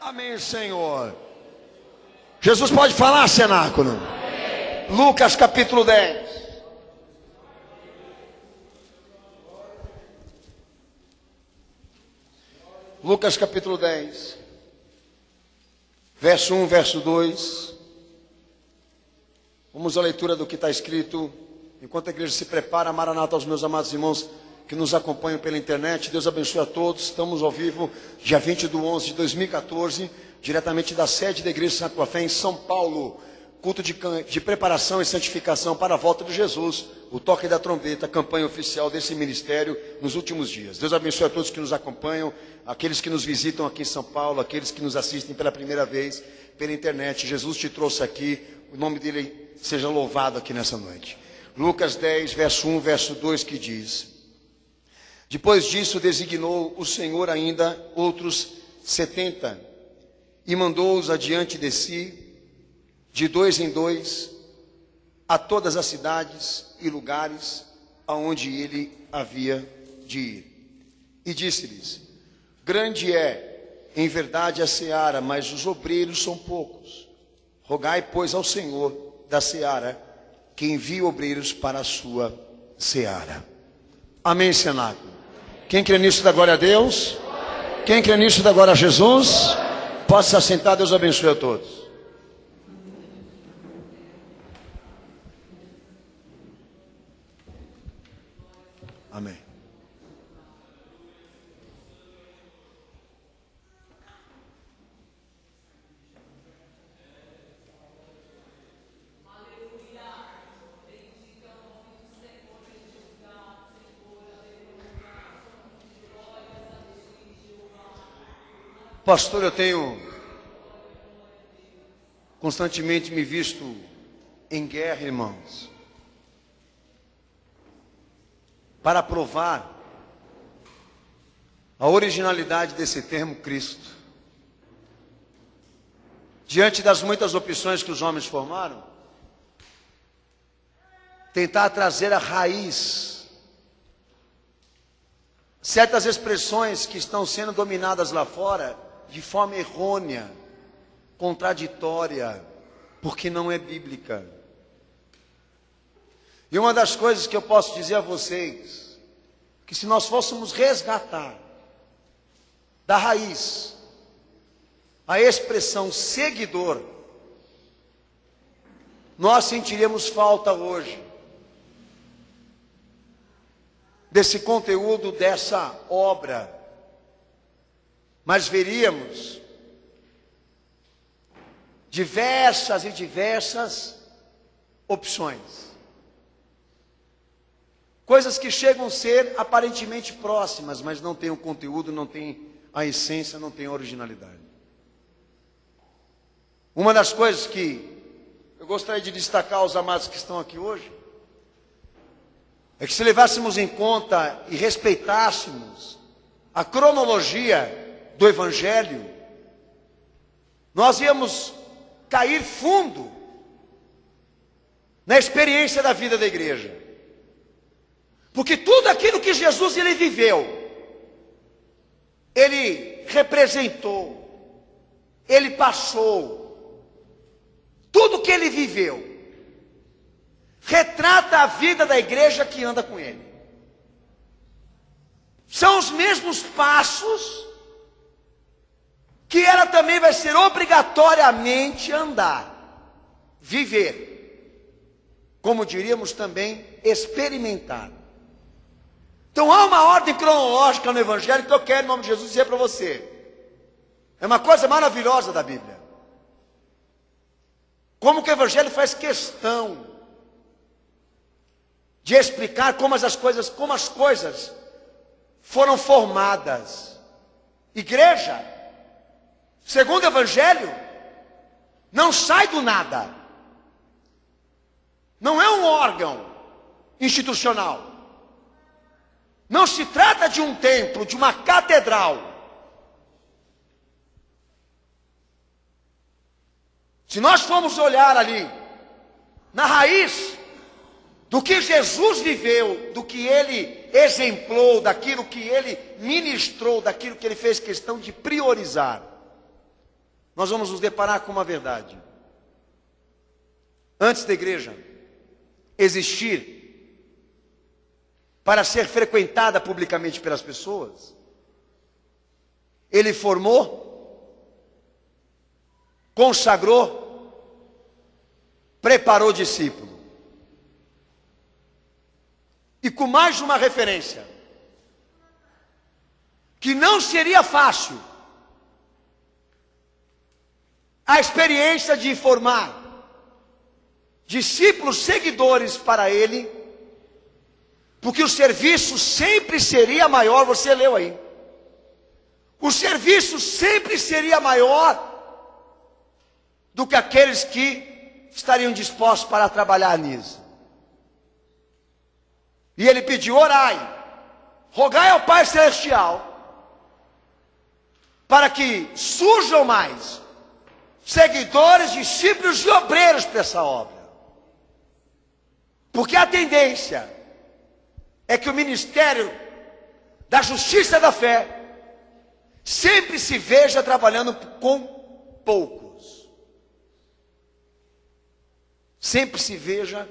Amém, Senhor. Jesus pode falar, cenáculo? Lucas capítulo 10. Lucas capítulo 10. Verso 1, verso 2. Vamos à leitura do que está escrito. Enquanto a igreja se prepara, Maranata, aos meus amados irmãos que nos acompanham pela internet. Deus abençoe a todos. Estamos ao vivo, dia 20/11/2014, diretamente da sede da Igreja Santa Tua Fé em São Paulo. Culto de preparação e santificação para a volta de Jesus. O toque da trombeta, a campanha oficial desse ministério nos últimos dias. Deus abençoe a todos que nos acompanham, aqueles que nos visitam aqui em São Paulo, aqueles que nos assistem pela primeira vez pela internet. Jesus te trouxe aqui, o nome dele seja louvado aqui nessa noite. Lucas 10, verso 1, verso 2, que diz: depois disso designou o Senhor ainda outros 70 e mandou-os adiante de si, de dois em dois, a todas as cidades e lugares aonde ele havia de ir. E disse-lhes: grande é, em verdade, a seara, mas os obreiros são poucos. Rogai, pois, ao Senhor da seara, que envie obreiros para a sua seara. Amém, cenáculo. Quem crê nisso dá glória a Deus? Quem crê nisso dá glória a Jesus? Pode se assentar, Deus abençoe a todos. Amém. Pastor, eu tenho constantemente me visto em guerra, irmãos, para provar a originalidade desse termo Cristo. Diante das muitas opções que os homens formaram, tentar trazer a raiz, certas expressões que estão sendo dominadas lá fora, de forma errônea, contraditória, porque não é bíblica. E uma das coisas que eu posso dizer a vocês, que se nós fôssemos resgatar da raiz a expressão seguidor, nós sentiríamos falta hoje desse conteúdo, dessa obra, mas veríamos diversas e diversas opções, coisas que chegam a ser aparentemente próximas, mas não têm o conteúdo, não têm a essência, não têm a originalidade. Uma das coisas que eu gostaria de destacar aos amados que estão aqui hoje, é que se levássemos em conta e respeitássemos a cronologia do Evangelho, nós íamos cair fundo na experiência da vida da igreja. Porque tudo aquilo que Jesus ele viveu, ele representou, ele passou, tudo que ele viveu, retrata a vida da igreja que anda com ele. São os mesmos passos que ela também vai ser obrigatoriamente andar, viver, como diríamos também, experimentar. Então há uma ordem cronológica no Evangelho que eu quero, em nome de Jesus, dizer para você. É uma coisa maravilhosa da Bíblia. Como que o Evangelho faz questão de explicar como as coisas foram formadas. Igreja, segundo o Evangelho, não sai do nada. Não é um órgão institucional. Não se trata de um templo, de uma catedral. Se nós formos olhar ali, na raiz do que Jesus viveu, do que ele exemplou, daquilo que ele ministrou, daquilo que ele fez questão de priorizar, nós vamos nos deparar com uma verdade. Antes da igreja existir para ser frequentada publicamente pelas pessoas, ele formou, consagrou, preparou discípulo. E com mais uma referência, que não seria fácil a experiência de formar discípulos seguidores para ele, porque o serviço sempre seria maior, você leu aí. O serviço sempre seria maior do que aqueles que estariam dispostos para trabalhar nisso. E ele pediu: orai, rogai ao Pai Celestial, para que surjam mais seguidores, discípulos e obreiros para essa obra. Porque a tendência é que o ministério da justiça e da fé sempre se veja trabalhando com poucos. Sempre se veja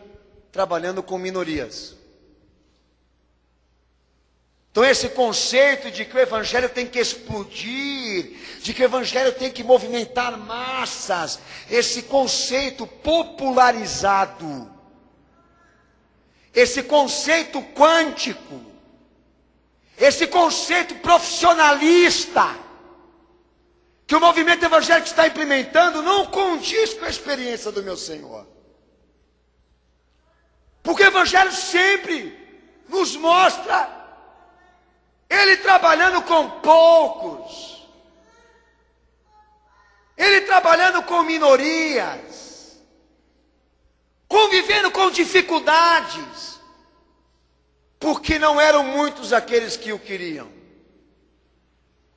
trabalhando com minorias. Então esse conceito de que o evangelho tem que explodir, de que o evangelho tem que movimentar massas, esse conceito popularizado, esse conceito quântico, esse conceito profissionalista, que o movimento evangélico está implementando, não condiz com a experiência do meu Senhor. Porque o evangelho sempre nos mostra ele trabalhando com poucos, ele trabalhando com minorias, convivendo com dificuldades, porque não eram muitos aqueles que o queriam,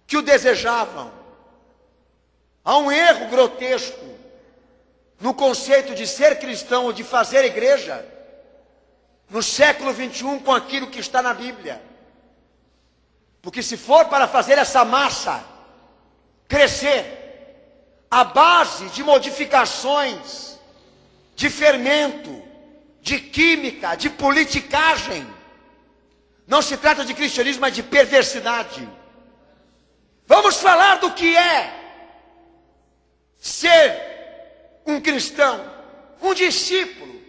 que o desejavam. Há um erro grotesco no conceito de ser cristão ou de fazer igreja no século 21 com aquilo que está na Bíblia. Porque se for para fazer essa massa crescer, a base de modificações, de fermento, de química, de politicagem, não se trata de cristianismo, mas de perversidade. Vamos falar do que é ser um cristão, um discípulo,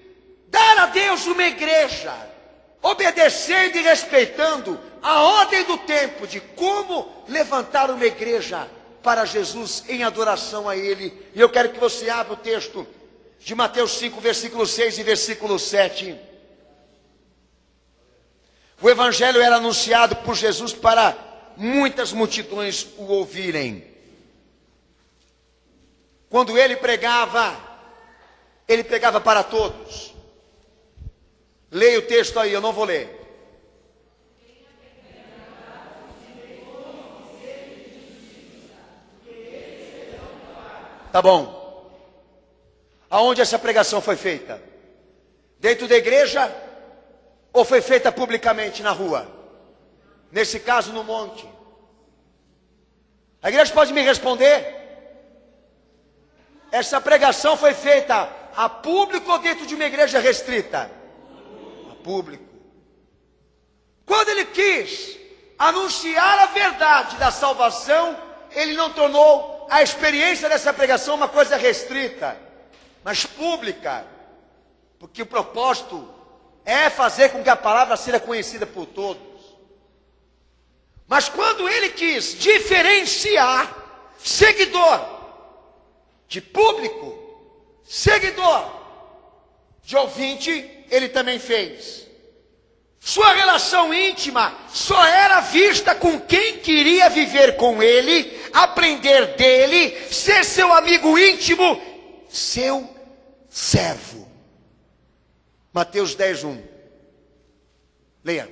dar a Deus uma igreja, obedecendo e respeitando a ordem do tempo de como levantar uma igreja para Jesus em adoração a Ele. E eu quero que você abra o texto de Mateus 5, versículo 6 e versículo 7. O evangelho era anunciado por Jesus para muitas multidões o ouvirem. Quando ele pregava para todos. Leia o texto aí, eu não vou ler. Tá bom. Aonde essa pregação foi feita? Dentro da igreja ou foi feita publicamente na rua? Nesse caso, no monte. A igreja pode me responder? Essa pregação foi feita a público ou dentro de uma igreja restrita? A público. Quando ele quis anunciar a verdade da salvação, ele não tornou a experiência dessa pregação uma coisa restrita, mas pública, porque o propósito é fazer com que a palavra seja conhecida por todos. Mas quando ele quis diferenciar seguidor de público, seguidor de ouvinte, ele também fez. Sua relação íntima só era vista com quem queria viver com ele, aprender dele, ser seu amigo íntimo, seu servo. Mateus 10, 1. Leia.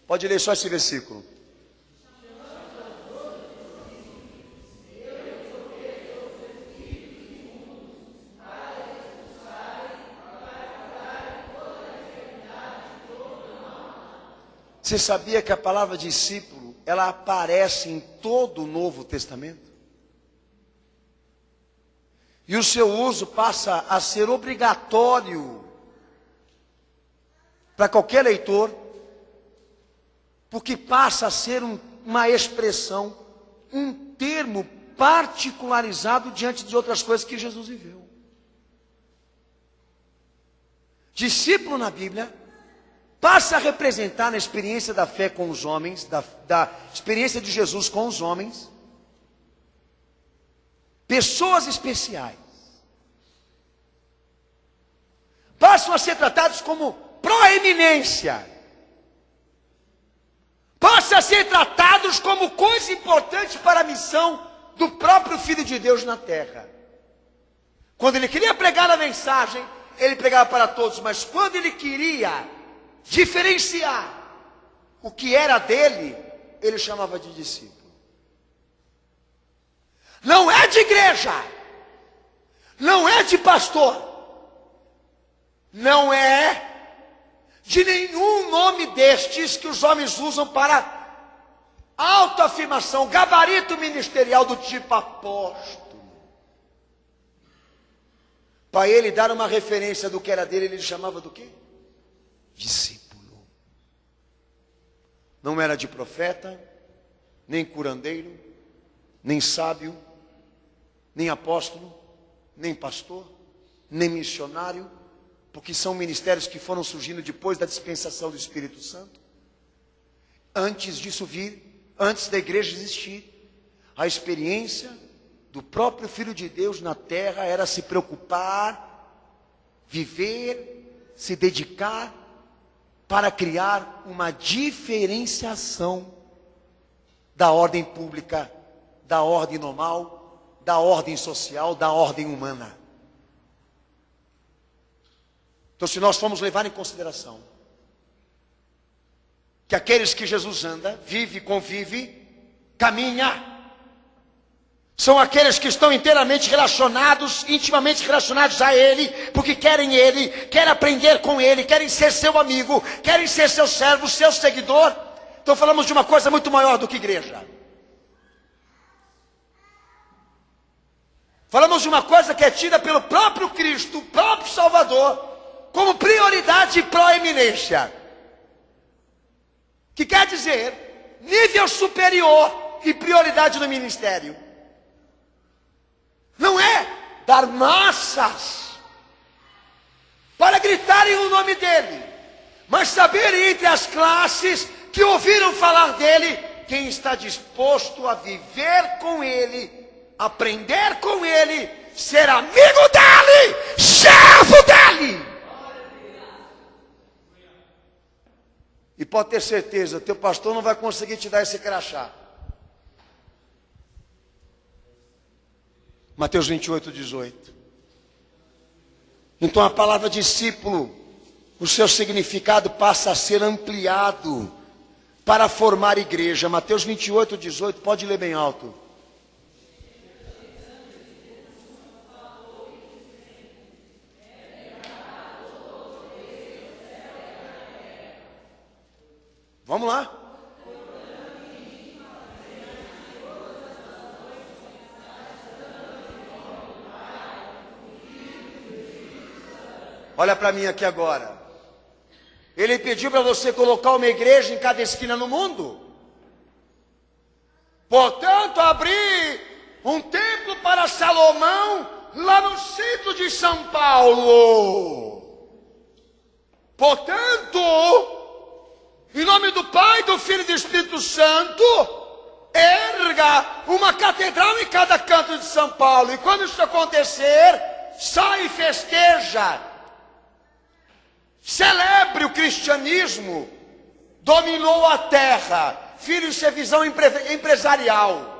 Pode ler só esse versículo. Você sabia que a palavra discípulo ela aparece em todo o Novo Testamento. E o seu uso passa a ser obrigatório para qualquer leitor, porque passa a ser uma expressão, um termo particularizado diante de outras coisas que Jesus viveu. Discípulo na Bíblia passa a representar na experiência da fé com os homens, da experiência de Jesus com os homens, pessoas especiais. Passam a ser tratados como proeminência. Passam a ser tratados como coisa importante para a missão do próprio Filho de Deus na terra. Quando ele queria pregar a mensagem, ele pregava para todos, mas quando ele queria diferenciar o que era dele, ele chamava de discípulo. Não é de igreja, não é de pastor, não é de nenhum nome destes que os homens usam para autoafirmação, gabarito ministerial do tipo apóstolo. Para ele dar uma referência do que era dele, ele chamava do quê? Discípulo. Não era de profeta, nem curandeiro, nem sábio, nem apóstolo, nem pastor, nem missionário, porque são ministérios que foram surgindo depois da dispensação do Espírito Santo. Antes disso vir, antes da igreja existir, a experiência do próprio Filho de Deus na terra era se preocupar, viver, se dedicar para criar uma diferenciação da ordem pública, da ordem normal, da ordem social, da ordem humana. Então, se nós formos levar em consideração que aqueles que Jesus anda, vive, convive, caminha, são aqueles que estão inteiramente relacionados, intimamente relacionados a Ele, porque querem Ele, querem aprender com Ele, querem ser seu amigo, querem ser seu servo, seu seguidor. Então falamos de uma coisa muito maior do que igreja. Falamos de uma coisa que é tida pelo próprio Cristo, o próprio Salvador, como prioridade e proeminência. Que quer dizer, nível superior e prioridade no ministério. Não é dar massas para gritarem o nome dele, mas saber entre as classes que ouviram falar dele, quem está disposto a viver com ele, aprender com ele, ser amigo dele, servo dele. E pode ter certeza, teu pastor não vai conseguir te dar esse crachá. Mateus 28, 18. Então a palavra discípulo, o seu significado passa a ser ampliado para formar igreja. Mateus 28, 18, pode ler bem alto. Vamos lá. Olha para mim aqui agora. Ele pediu para você colocar uma igreja em cada esquina no mundo. Portanto, abrir um templo para Salomão lá no centro de São Paulo. Portanto, em nome do Pai, do Filho e do Espírito Santo, erga uma catedral em cada canto de São Paulo. E quando isso acontecer, sai e festeja. Celebre o cristianismo. Dominou a terra. Filho, isso é visão empresarial.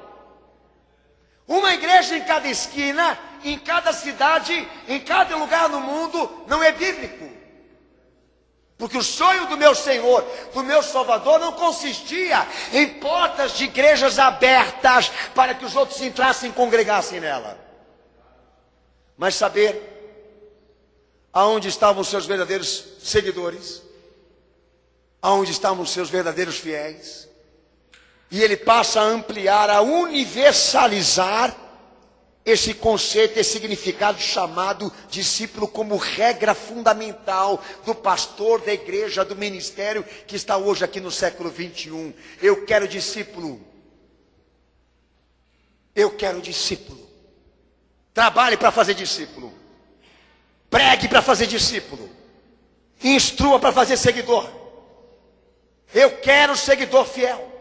Uma igreja em cada esquina, em cada cidade, em cada lugar no mundo, não é bíblico. Porque o sonho do meu Senhor, do meu Salvador, não consistia em portas de igrejas abertas para que os outros entrassem e congregassem nela. Mas saber aonde estavam os seus verdadeiros seguidores, aonde estavam os seus verdadeiros fiéis, E ele passa a ampliar, a universalizar esse conceito, esse significado chamado discípulo como regra fundamental do pastor, da igreja, do ministério que está hoje aqui no século 21. Eu quero discípulo. Eu quero discípulo. Trabalhe para fazer discípulo. Pregue para fazer discípulo. Instrua para fazer seguidor. Eu quero seguidor fiel.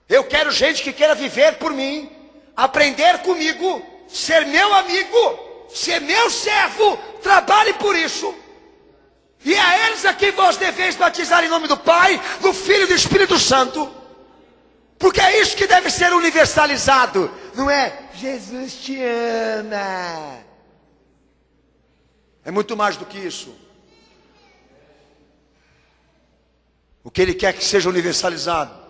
Eu quero gente que queira viver por mim, aprender comigo, ser meu amigo, ser meu servo. Trabalhe por isso. E a eles aqui vós deveis batizar em nome do Pai, do Filho e do Espírito Santo. Porque é isso que deve ser universalizado. Não é Jesus te ama. É muito mais do que isso. O que ele quer que seja universalizado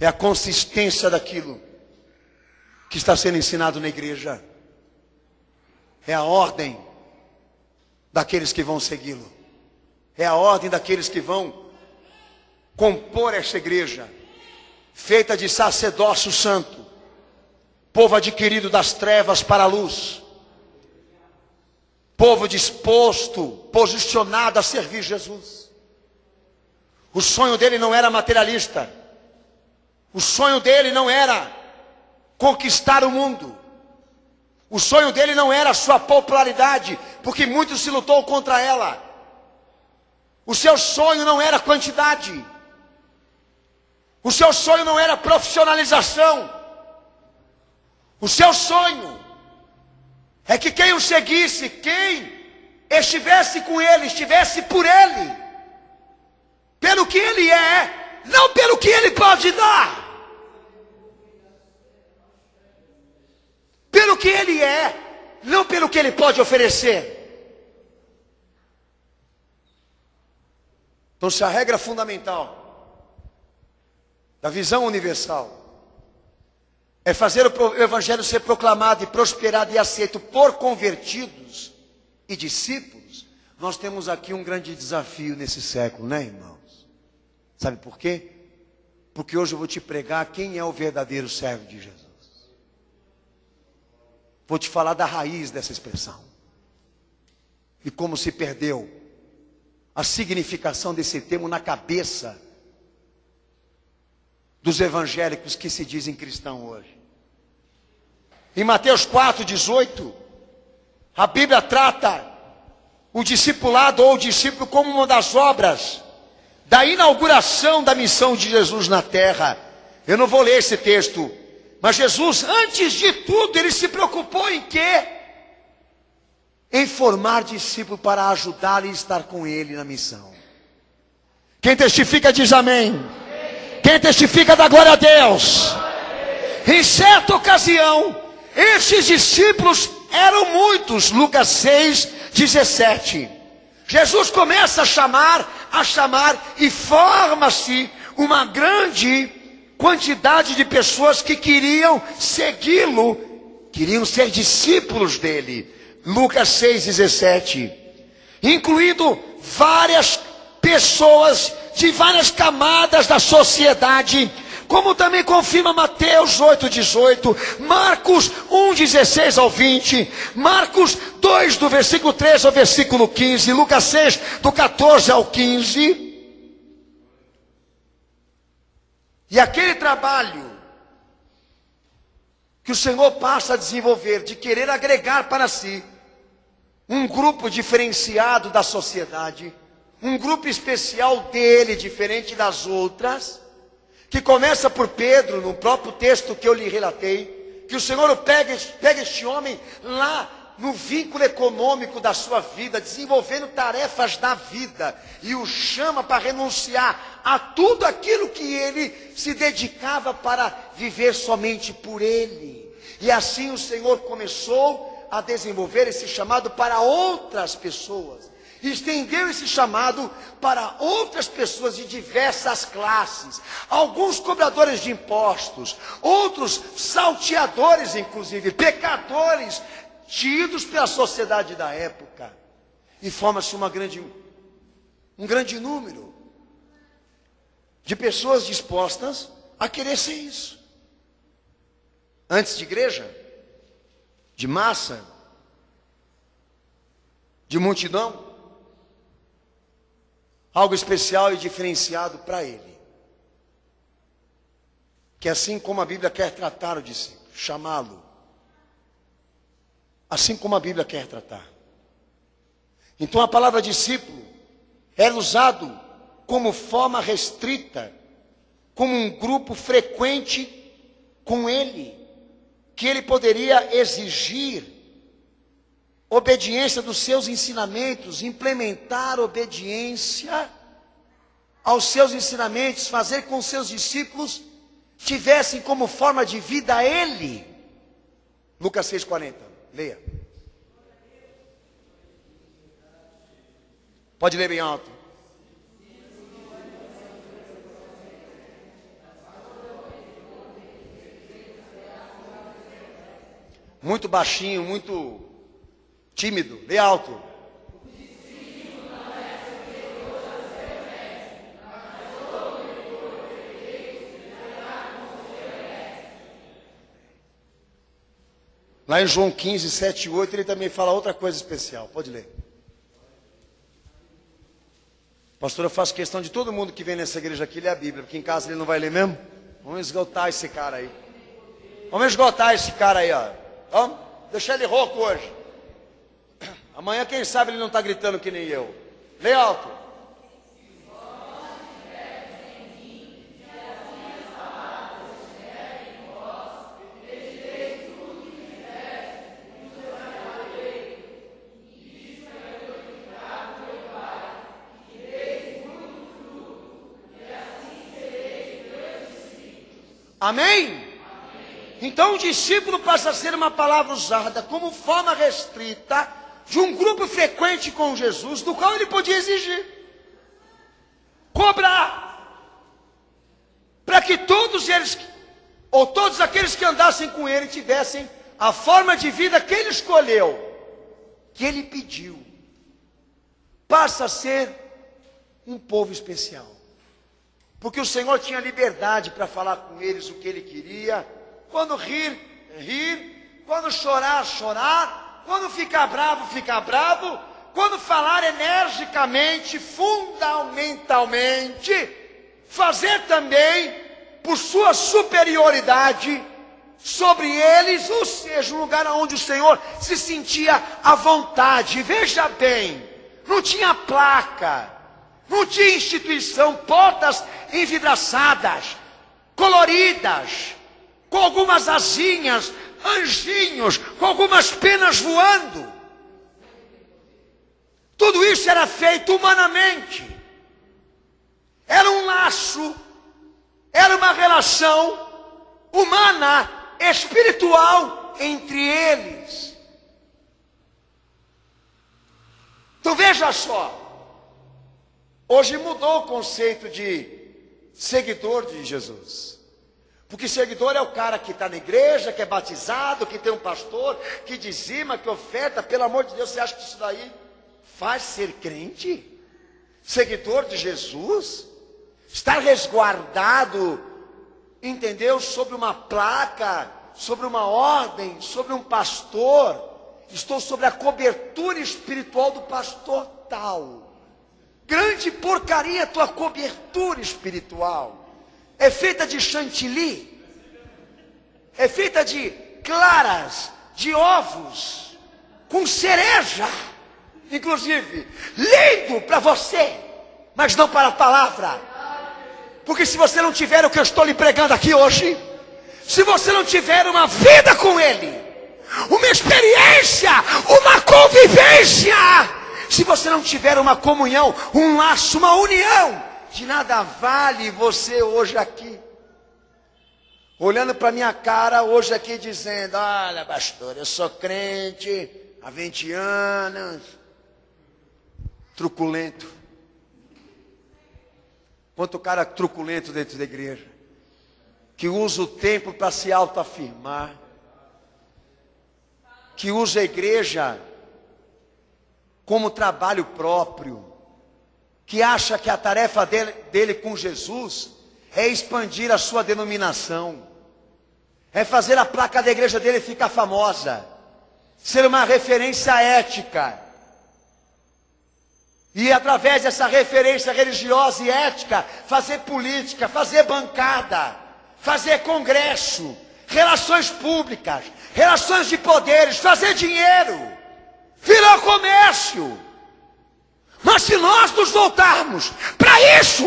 é a consistência daquilo que está sendo ensinado na igreja. É a ordem daqueles que vão segui-lo. É a ordem daqueles que vão compor essa igreja, feita de sacerdócio santo, povo adquirido das trevas para a luz, povo disposto, posicionado a servir Jesus. O sonho dele não era materialista. O sonho dele não era conquistar o mundo. O sonho dele não era a sua popularidade, porque muito se lutou contra ela. O seu sonho não era quantidade. O seu sonho não era profissionalização. O seu sonho é que quem o seguisse, quem estivesse com ele, estivesse por ele, pelo que ele é, não pelo que ele pode dar. Pelo que ele é, não pelo que ele pode oferecer. Então, se a regra fundamental da visão universal é fazer o evangelho ser proclamado e prosperado e aceito por convertidos e discípulos, nós temos aqui um grande desafio nesse século, né, irmãos? Sabe por quê? Porque hoje eu vou te pregar quem é o verdadeiro servo de Jesus. Vou te falar da raiz dessa expressão. E como se perdeu a significação desse termo na cabeça dos evangélicos que se dizem cristãos hoje. Em Mateus 4:18, a Bíblia trata o discipulado ou o discípulo como uma das obras da inauguração da missão de Jesus na terra. Eu não vou ler esse texto, mas Jesus, antes de tudo, ele se preocupou em quê? Em formar discípulo para ajudá-lo e estar com ele na missão. Quem testifica diz amém. Quem testifica dá glória a Deus. Em certa ocasião, esses discípulos eram muitos. Lucas 6:17. Jesus começa a chamar e forma-se uma grande quantidade de pessoas que queriam segui-lo, queriam ser discípulos dele. Lucas 6:17. Incluindo várias pessoas de várias camadas da sociedade, como também confirma Mateus 8:18, Marcos 1:16 ao 20, Marcos 2 do versículo 13 ao versículo 15, Lucas 6 do 14 ao 15. E aquele trabalho que o Senhor passa a desenvolver, de querer agregar para si um grupo diferenciado da sociedade, um grupo especial dele, diferente das outras, que começa por Pedro, no próprio texto que eu lhe relatei, que o Senhor pega este homem lá no vínculo econômico da sua vida, desenvolvendo tarefas da vida, e o chama para renunciar a tudo aquilo que ele se dedicava para viver somente por ele. E assim o Senhor começou a desenvolver esse chamado para outras pessoas. Estendeu esse chamado para outras pessoas de diversas classes. Alguns cobradores de impostos, outros salteadores, inclusive, pecadores, tidos pela sociedade da época. E forma-se um grande número. de pessoas dispostas a querer ser isso. Antes de igreja, de massa, de multidão, algo especial e diferenciado para ele. Que assim como a Bíblia quer tratar o discípulo, chamá-lo, assim como a Bíblia quer tratar. Então a palavra discípulo era usado como forma restrita, como um grupo frequente com ele, que ele poderia exigir obediência dos seus ensinamentos, implementar obediência aos seus ensinamentos, fazer com que os seus discípulos tivessem como forma de vida ele. Lucas 6,40, leia. Pode ler bem alto. Muito baixinho, muito tímido, lê alto. Lá em João 15, 7 e 8, ele também fala outra coisa especial. Pode ler. Pastor, eu faço questão de todo mundo que vem nessa igreja aqui ler a Bíblia, porque em casa ele não vai ler mesmo. Vamos esgotar esse cara aí. Vamos esgotar esse cara aí, ó. Vamos deixar ele rouco hoje. Amanhã, quem sabe, ele não está gritando que nem eu. Lê alto. Amém? Então o discípulo passa a ser uma palavra usada como forma restrita de um grupo frequente com Jesus, do qual ele podia exigir, cobrar, para que todos eles, ou todos aqueles que andassem com ele, tivessem a forma de vida que ele escolheu, que ele pediu. Passa a ser um povo especial, porque o Senhor tinha liberdade para falar com eles o que ele queria. Quando rir, rir. Quando chorar, chorar. Quando ficar bravo, ficar bravo. Quando falar energicamente, fundamentalmente. Fazer também, por sua superioridade sobre eles, ou seja, um lugar onde o Senhor se sentia à vontade. Veja bem, não tinha placa, não tinha instituição, portas envidraçadas, coloridas, com algumas asinhas, anjinhos, com algumas penas voando. Tudo isso era feito humanamente. Era um laço, era uma relação humana, espiritual entre eles. Então veja só, hoje mudou o conceito de seguidor de Jesus. Porque seguidor é o cara que está na igreja, que é batizado, que tem um pastor, que dizima, que oferta. Pelo amor de Deus, você acha que isso daí faz ser crente? Seguidor de Jesus? Estar resguardado, entendeu? Sobre uma placa, sobre uma ordem, sobre um pastor. Estou sobre a cobertura espiritual do pastor tal. Grande porcaria a tua cobertura espiritual. É feita de chantilly, é feita de claras, de ovos, com cereja, inclusive, lindo para você, mas não para a palavra. Porque se você não tiver o que eu estou lhe pregando aqui hoje, se você não tiver uma vida com Ele, uma experiência, uma convivência, se você não tiver uma comunhão, um laço, uma união, de nada vale você hoje aqui, olhando para minha cara hoje aqui dizendo: olha, pastor, eu sou crente há 20 anos, truculento. Quanto cara truculento dentro da igreja, que usa o tempo para se autoafirmar, que usa a igreja como trabalho próprio, que acha que a tarefa dele com Jesus é expandir a sua denominação, é fazer a placa da igreja dele ficar famosa, ser uma referência ética. E através dessa referência religiosa e ética, fazer política, fazer bancada, fazer congresso, relações públicas, relações de poderes, fazer dinheiro, virar comércio. Mas se nós nos voltarmos para isso,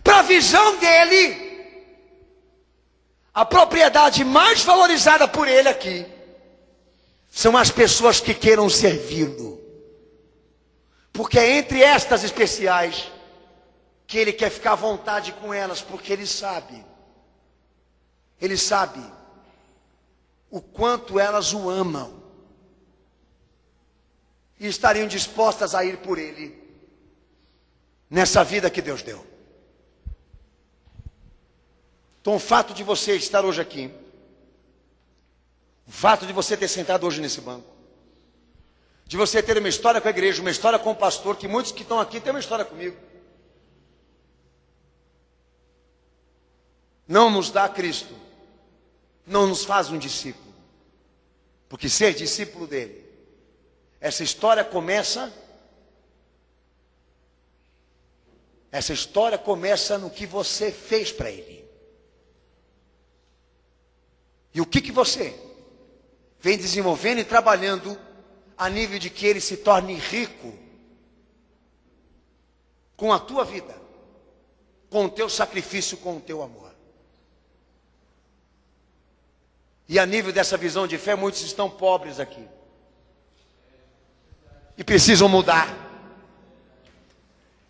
para a visão dele, a propriedade mais valorizada por ele aqui são as pessoas que queiram servi-lo. Porque é entre estas especiais que ele quer ficar à vontade com elas, porque ele sabe o quanto elas o amam e estariam dispostas a ir por ele nessa vida que Deus deu. Então o fato de você estar hoje aqui, o fato de você ter sentado hoje nesse banco, de você ter uma história com a igreja, uma história com o pastor, que muitos que estão aqui têm uma história comigo, não nos dá Cristo, não nos faz um discípulo. Porque ser discípulo dele, essa história começa no que você fez para ele. E o que você vem desenvolvendo e trabalhando a nível de que ele se torne rico com a tua vida, com o teu sacrifício, com o teu amor. E a nível dessa visão de fé, muitos estão pobres aqui e precisam mudar,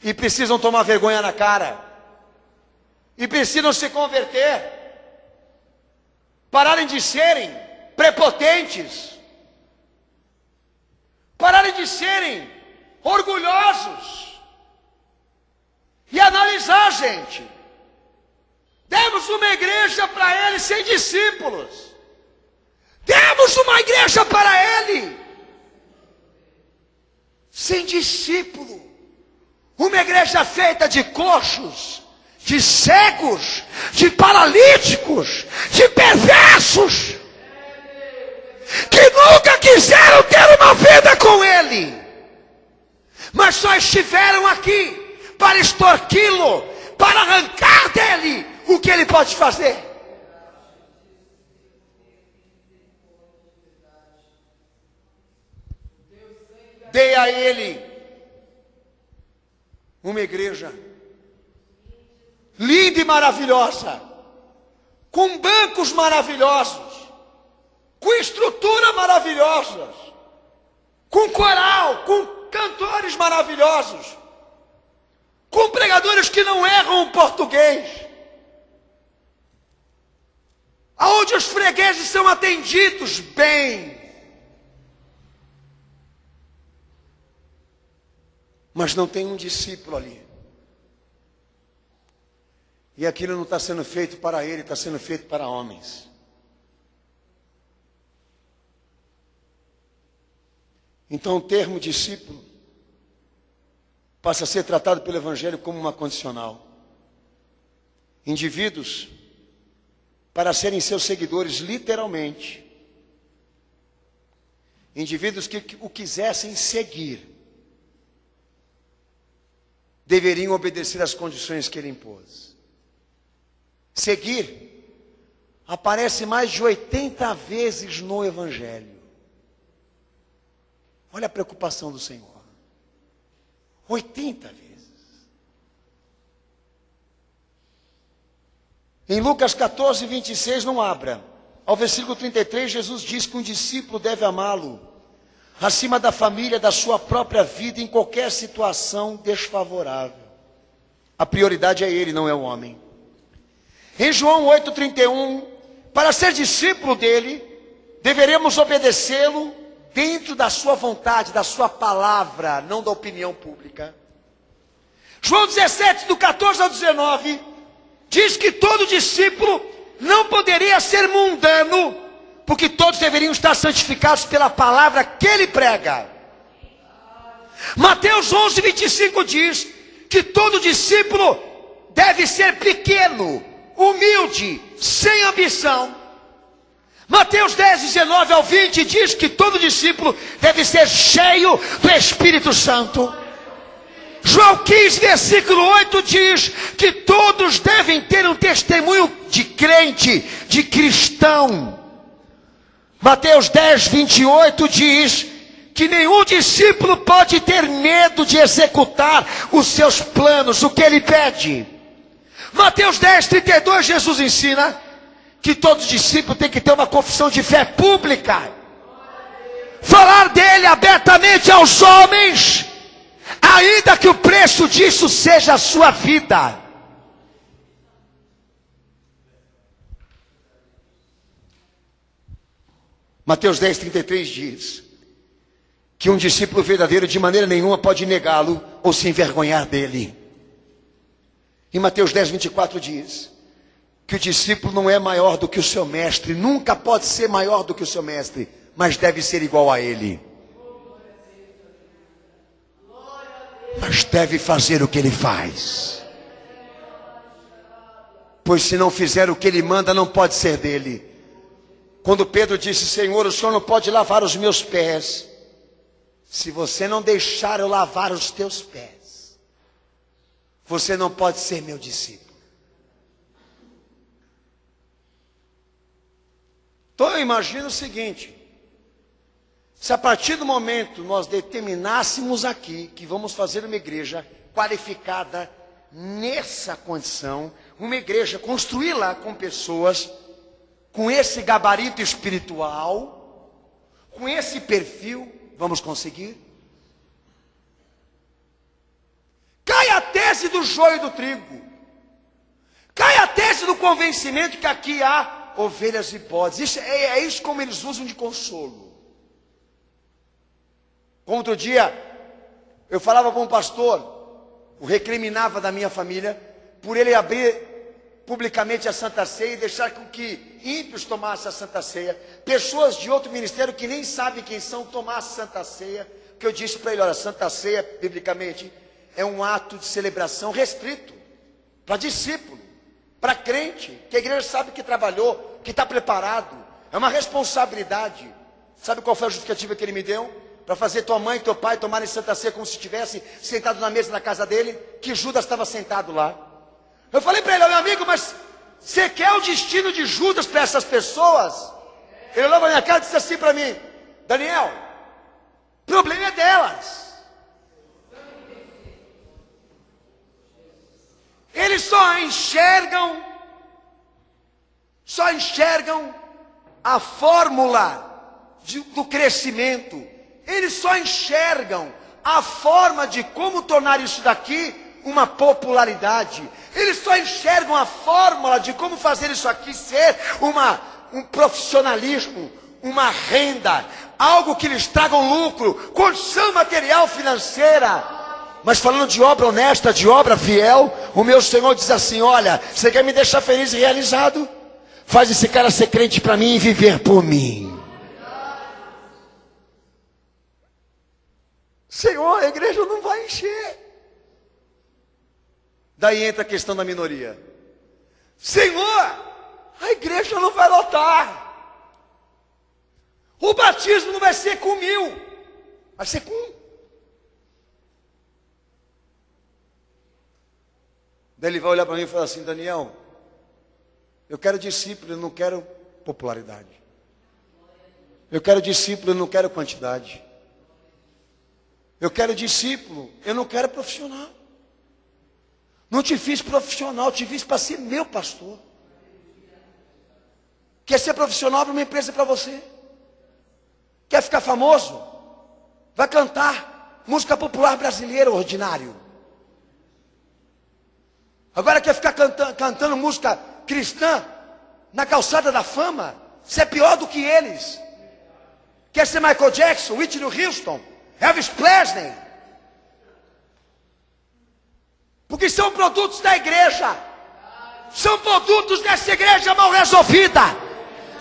e precisam tomar vergonha na cara, e precisam se converter, pararem de serem prepotentes, pararem de serem orgulhosos e analisar, gente. Demos uma igreja para ele sem discípulos. Demos uma igreja para ele sem discípulo. Uma igreja feita de coxos, de cegos, de paralíticos, de perversos, que nunca quiseram ter uma vida com ele, mas só estiveram aqui para extorquí-lo, para arrancar dele o que ele pode fazer. Dei a ele uma igreja linda e maravilhosa, com bancos maravilhosos, com estrutura maravilhosa, com coral, com cantores maravilhosos, com pregadores que não erram o português, aonde os fregueses são atendidos bem. Mas não tem um discípulo ali. E aquilo não está sendo feito para ele, está sendo feito para homens. Então o termo discípulo passa a ser tratado pelo Evangelho como uma condicional. Indivíduos, para serem seus seguidores literalmente, indivíduos que o quisessem seguir, deveriam obedecer às condições que ele impôs. Seguir aparece mais de 80 vezes no Evangelho. Olha a preocupação do Senhor. 80 vezes. Em Lucas 14, 26, não abra. Ao versículo 33, Jesus diz que um discípulo deve amá-lo acima da família, da sua própria vida, em qualquer situação desfavorável. A prioridade é ele, não é o homem. Em João 8,31, para ser discípulo dele, deveremos obedecê-lo dentro da sua vontade, da sua palavra, não da opinião pública. João 17, do 14 ao 19, diz que todo discípulo não poderia ser mundano, porque todos deveriam estar santificados pela palavra que ele prega. Mateus 11, 25 diz que todo discípulo deve ser pequeno, humilde, sem ambição. Mateus 10, 19 ao 20 diz que todo discípulo deve ser cheio do Espírito Santo. João 15, versículo 8 diz que todos devem ter um testemunho de crente, de cristão. Mateus 10, 28 diz que nenhum discípulo pode ter medo de executar os seus planos, o que ele pede. Mateus 10, 32, Jesus ensina que todo discípulo tem que ter uma confissão de fé pública. Falar dele abertamente aos homens, ainda que o preço disso seja a sua vida. Mateus 10, 33 diz que um discípulo verdadeiro de maneira nenhuma pode negá-lo ou se envergonhar dele. E Mateus 10, 24 diz que o discípulo não é maior do que o seu mestre, nunca pode ser maior do que o seu mestre, mas deve ser igual a ele. Mas deve fazer o que ele faz. Pois se não fizer o que ele manda, não pode ser dele. Quando Pedro disse: Senhor, o Senhor não pode lavar os meus pés, se você não deixar eu lavar os teus pés, você não pode ser meu discípulo. Então eu imagino o seguinte: se a partir do momento nós determinássemos aqui que vamos fazer uma igreja qualificada nessa condição, uma igreja, construí-la com pessoas com esse gabarito espiritual, com esse perfil, vamos conseguir? Cai a tese do joio e do trigo, cai a tese do convencimento que aqui há ovelhas e bodes. Isso é isso como eles usam de consolo. Outro dia, eu falava com um pastor, o recriminava da minha família, por ele abrir publicamente a Santa Ceia e deixar com que ímpios tomassem a Santa Ceia. Pessoas de outro ministério que nem sabem quem são tomassem a Santa Ceia. Que eu disse para ele: olha, a Santa Ceia, biblicamente, é um ato de celebração restrito para discípulo, para crente, que a igreja sabe que trabalhou, que está preparado. É uma responsabilidade. Sabe qual foi a justificativa que ele me deu? Para fazer tua mãe e teu pai tomarem Santa Ceia como se estivesse sentado na mesa na casa dele, que Judas estava sentado lá. Eu falei para ele: meu amigo, mas você quer o destino de Judas para essas pessoas? Ele olhou para minha cara e disse assim para mim: Daniel, o problema é delas. Eles só enxergam a fórmula do crescimento. Eles só enxergam a forma de como tornar isso daqui uma popularidade. Eles só enxergam a fórmula de como fazer isso aqui ser um profissionalismo, uma renda, algo que lhes traga um lucro, condição material financeira. Mas falando de obra honesta, de obra fiel, o meu Senhor diz assim: olha, você quer me deixar feliz e realizado? Faz esse cara ser crente para mim e viver por mim. Senhor, a igreja não vai encher. Daí entra a questão da minoria. Senhor, a igreja não vai lotar. O batismo não vai ser com 1000, vai ser com 1. Daí ele vai olhar para mim e falar assim: Daniel, eu quero discípulo, eu não quero popularidade. Eu quero discípulo, eu não quero quantidade. Eu quero discípulo, eu não quero profissional. Não te fiz profissional, te fiz para ser meu pastor. Quer ser profissional para uma empresa para você? Quer ficar famoso? Vai cantar música popular brasileira, ordinário. Agora quer ficar cantando música cristã na calçada da fama? Você é pior do que eles. Quer ser Michael Jackson, Whitney Houston, Elvis Presley? Porque são produtos da igreja. São produtos dessa igreja mal resolvida.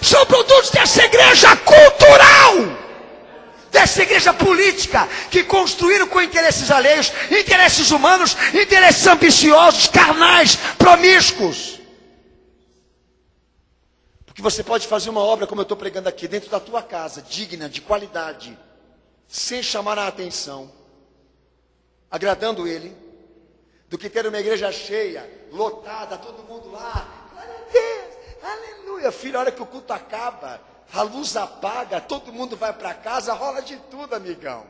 São produtos dessa igreja cultural. dessa igreja política que construíram com interesses alheios, interesses humanos, interesses ambiciosos, carnais, promíscuos. Porque você pode fazer uma obra como eu estou pregando aqui, dentro da tua casa, digna, de qualidade, sem chamar a atenção, agradando Ele, do que ter uma igreja cheia, lotada, todo mundo lá, glória a Deus, aleluia. Filho, a hora que o culto acaba, a luz apaga, todo mundo vai para casa, rola de tudo, amigão.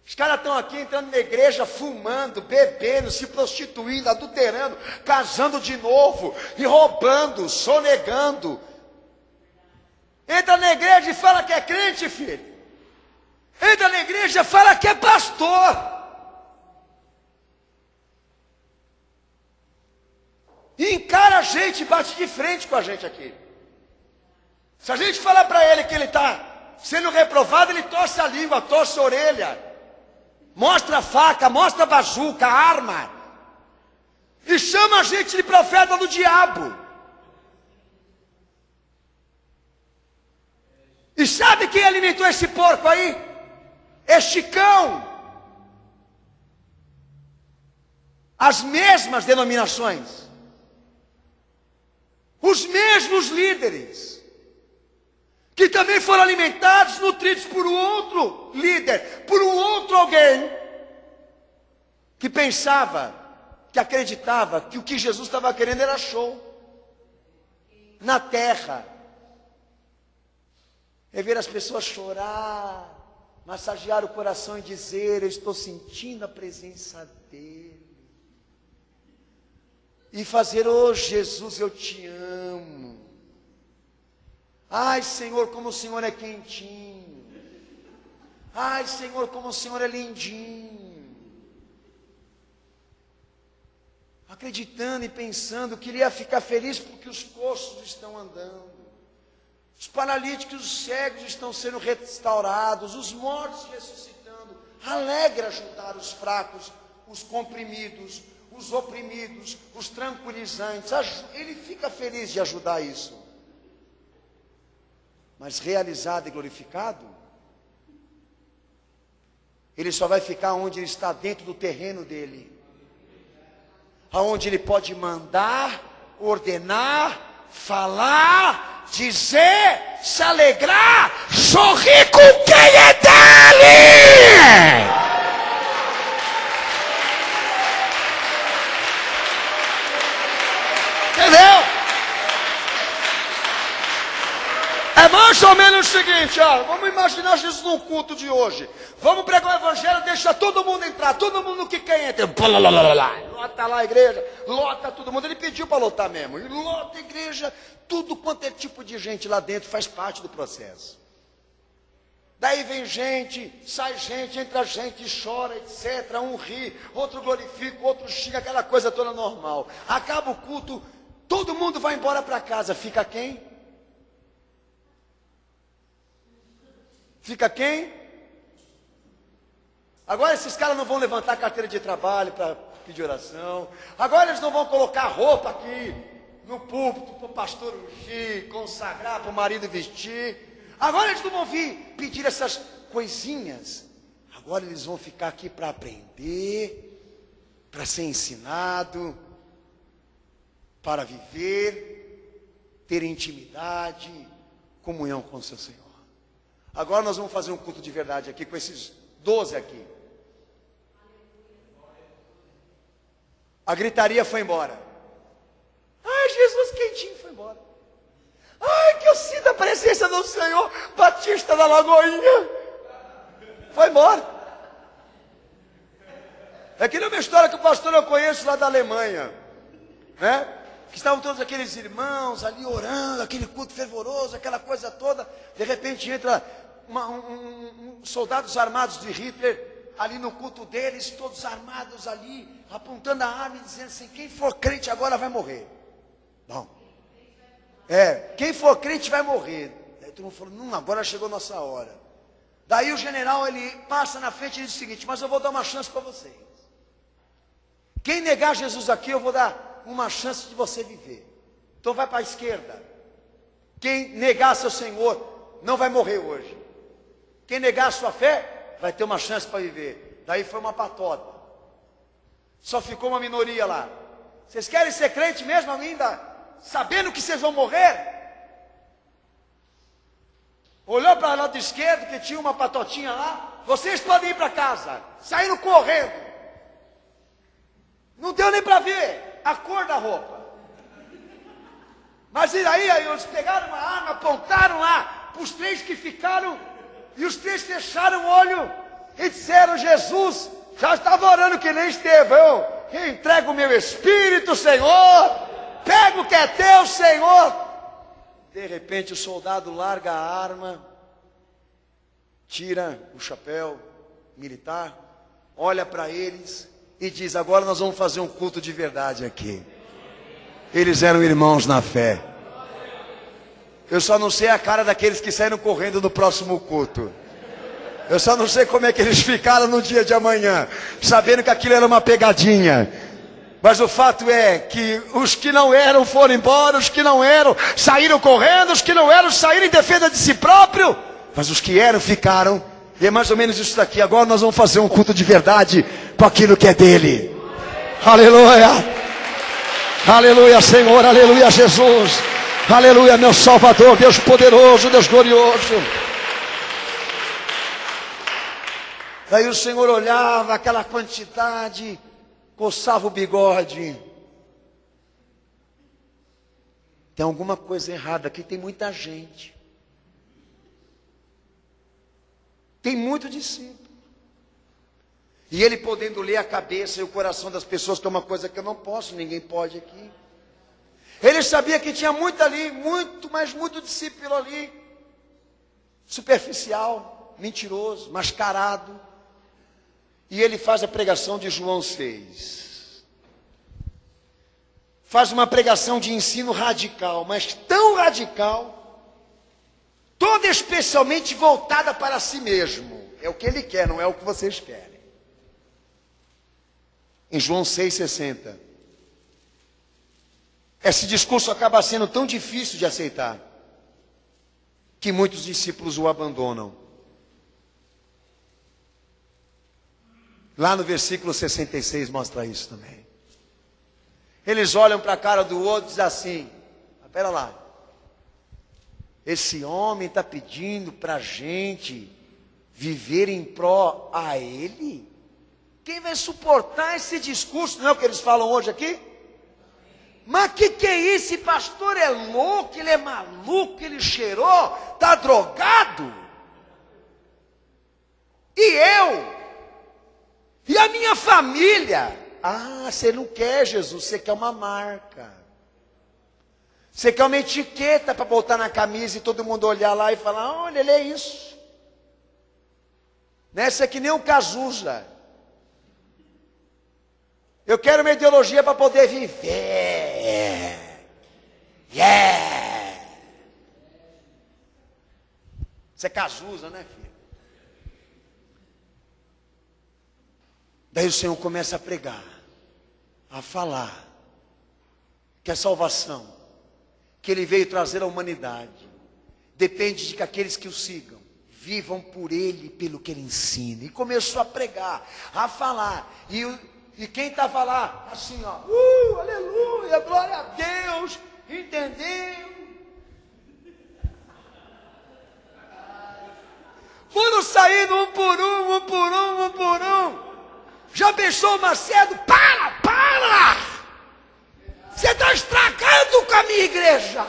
Os caras estão aqui entrando na igreja, fumando, bebendo, se prostituindo, adulterando, casando de novo, e roubando, sonegando. Entra na igreja e fala que é crente, filho. Entra na igreja e fala que é pastor. E encara a gente, bate de frente com a gente aqui. Se a gente falar para ele que ele está sendo reprovado, ele torce a língua, torce a orelha, mostra a faca, mostra a bazuca, a arma, e chama a gente de profeta do diabo. E sabe quem alimentou esse porco aí? Este cão. As mesmas denominações, os mesmos líderes, que também foram alimentados, nutridos por um outro líder, por um outro alguém, que pensava, que acreditava que o que Jesus estava querendo era show, na terra. É ver as pessoas chorar, massagear o coração e dizer: eu estou sentindo a presença dEle. E fazer: oh Jesus, eu te amo. Ai Senhor, como o Senhor é quentinho. Ai Senhor, como o Senhor é lindinho. Acreditando e pensando que ele ia ficar feliz porque os coxos estão andando, os paralíticos, os cegos estão sendo restaurados, os mortos ressuscitando. Alegre ajudar os fracos, os comprimidos, os oprimidos, os tranquilizantes. Ele fica feliz de ajudar isso. Mas realizado e glorificado, ele só vai ficar onde ele está, dentro do terreno dele, aonde ele pode mandar, ordenar, falar, dizer, se alegrar, sorrir com quem é dele. Entendeu? É mais ou menos o seguinte, ó, vamos imaginar Jesus num culto de hoje. Vamos pregar o evangelho, deixa todo mundo entrar, todo mundo que quer entra. Lota lá a igreja, lota todo mundo. Ele pediu para lotar mesmo. E lota a igreja, tudo quanto é tipo de gente lá dentro faz parte do processo. Daí vem gente, sai gente, entra gente, chora, etc. Um ri, outro glorifica, outro xinga, aquela coisa toda normal. Acaba o culto, todo mundo vai embora para casa. Fica quem? Fica quem? Agora esses caras não vão levantar carteira de trabalho para pedir oração. Agora eles não vão colocar roupa aqui no púlpito para o pastor ungir, consagrar, para o marido vestir. Agora eles não vão vir pedir essas coisinhas. Agora eles vão ficar aqui para aprender, para ser ensinado, para viver, ter intimidade, comunhão com o seu Senhor. Agora nós vamos fazer um culto de verdade aqui com esses 12 aqui. A gritaria foi embora. Ai, Jesus quentinho foi embora. Ai, que eu sinto a presença do Senhor. Batista da Lagoinha. Foi embora. É que nem uma história que o pastor eu conheço lá da Alemanha, né? Que estavam todos aqueles irmãos ali orando, aquele culto fervoroso, aquela coisa toda. De repente entra soldados armados de Hitler ali no culto deles, todos armados ali, apontando a arma e dizendo assim: quem for crente agora vai morrer. Bom, quem for crente vai morrer. Daí todo mundo falou: agora chegou a nossa hora. Daí o general, ele passa na frente e diz o seguinte: mas eu vou dar uma chance para vocês. Quem negar Jesus aqui, eu vou dar uma chance de você viver. Então vai para a esquerda. Quem negar seu Senhor não vai morrer hoje. Quem negar a sua fé, vai ter uma chance para viver. Daí foi uma patota. Só ficou uma minoria lá. Vocês querem ser crente mesmo ainda, sabendo que vocês vão morrer? Olhou para o lado esquerdo, que tinha uma patotinha lá. Vocês podem ir para casa. Saíram correndo. Não deu nem para ver a cor da roupa. Mas e aí eles pegaram uma arma, apontaram lá para os três que ficaram. E os três fecharam o olho e disseram: Jesus, já estava orando que nem Estevão. Eu entrego o meu espírito, Senhor. Pega o que é teu, Senhor. De repente o soldado larga a arma, tira o chapéu militar, olha para eles e diz: agora nós vamos fazer um culto de verdade aqui. Eles eram irmãos na fé. Eu só não sei a cara daqueles que saíram correndo no próximo culto. Eu só não sei como é que eles ficaram no dia de amanhã, sabendo que aquilo era uma pegadinha. Mas o fato é que os que não eram foram embora, os que não eram saíram correndo, os que não eram saíram em defesa de si próprio. Mas os que eram ficaram. E é mais ou menos isso daqui. Agora nós vamos fazer um culto de verdade com aquilo que é dele. Aleluia. Aleluia, Senhor. Aleluia, Jesus. Aleluia, meu Salvador, Deus poderoso, Deus glorioso. Daí o Senhor olhava aquela quantidade, coçava o bigode. Tem alguma coisa errada aqui, tem muita gente. Tem muito discípulo. E ele podendo ler a cabeça e o coração das pessoas, que é uma coisa que eu não posso, ninguém pode aqui. Ele sabia que tinha muito ali, mas muito discípulo ali. Superficial, mentiroso, mascarado. E ele faz a pregação de João 6. Faz uma pregação de ensino radical, mas tão radical, toda especialmente voltada para si mesmo. É o que ele quer, não é o que vocês querem. Em João 6,60. Esse discurso acaba sendo tão difícil de aceitar, que muitos discípulos o abandonam. Lá no versículo 66 mostra isso também. Eles olham para a cara do outro e dizem assim: espera lá, esse homem está pedindo para a gente viver em pró a ele? Quem vai suportar esse discurso? Não é o que eles falam hoje aqui? Mas que é isso? Esse pastor é louco, ele é maluco, ele cheirou, está drogado. E eu? E a minha família? Ah, você não quer Jesus, você quer uma marca. Você quer uma etiqueta para botar na camisa e todo mundo olhar lá e falar: olha, ele é isso. Nessa é que nem o Cazuza. Eu quero uma ideologia para poder viver. Yeah. Você é Cazuza, né, filho? Daí o Senhor começa a pregar, a falar que a salvação que Ele veio trazer à humanidade depende de que aqueles que o sigam vivam por Ele, pelo que Ele ensina. E começou a pregar, a falar. E quem estava lá, assim, ó, aleluia, glória a Deus, entendeu? Foram saindo um por um. Já pensou o Macedo? Para! Você está estragando com a minha igreja.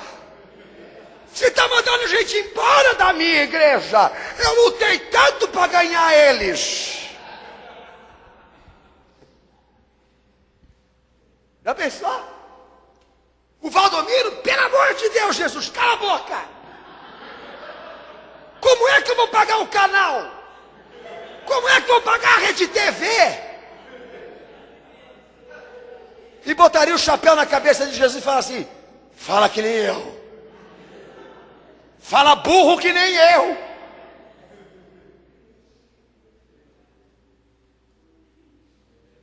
Você está mandando gente embora da minha igreja. Eu lutei tanto para ganhar eles. Já pensou? O Valdomiro, pelo amor de Deus, Jesus, cala a boca. Como é que eu vou pagar o canal? Como é que eu vou pagar a Rede TV? E botaria o chapéu na cabeça de Jesus e fala assim: fala que nem eu. Fala burro que nem eu.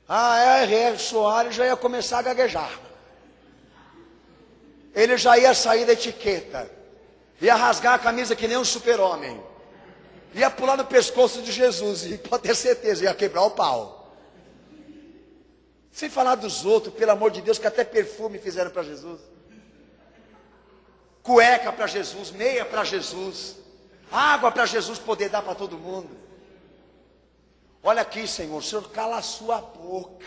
R.R. Soares já ia começar a gaguejar. Ele já ia sair da etiqueta. Ia rasgar a camisa que nem um super-homem. ia pular no pescoço de Jesus, e pode ter certeza, ia quebrar o pau. Sem falar dos outros, pelo amor de Deus, que até perfume fizeram para Jesus. Cueca para Jesus, meia para Jesus, água para Jesus poder dar para todo mundo. Olha aqui, Senhor, o Senhor cala a sua boca.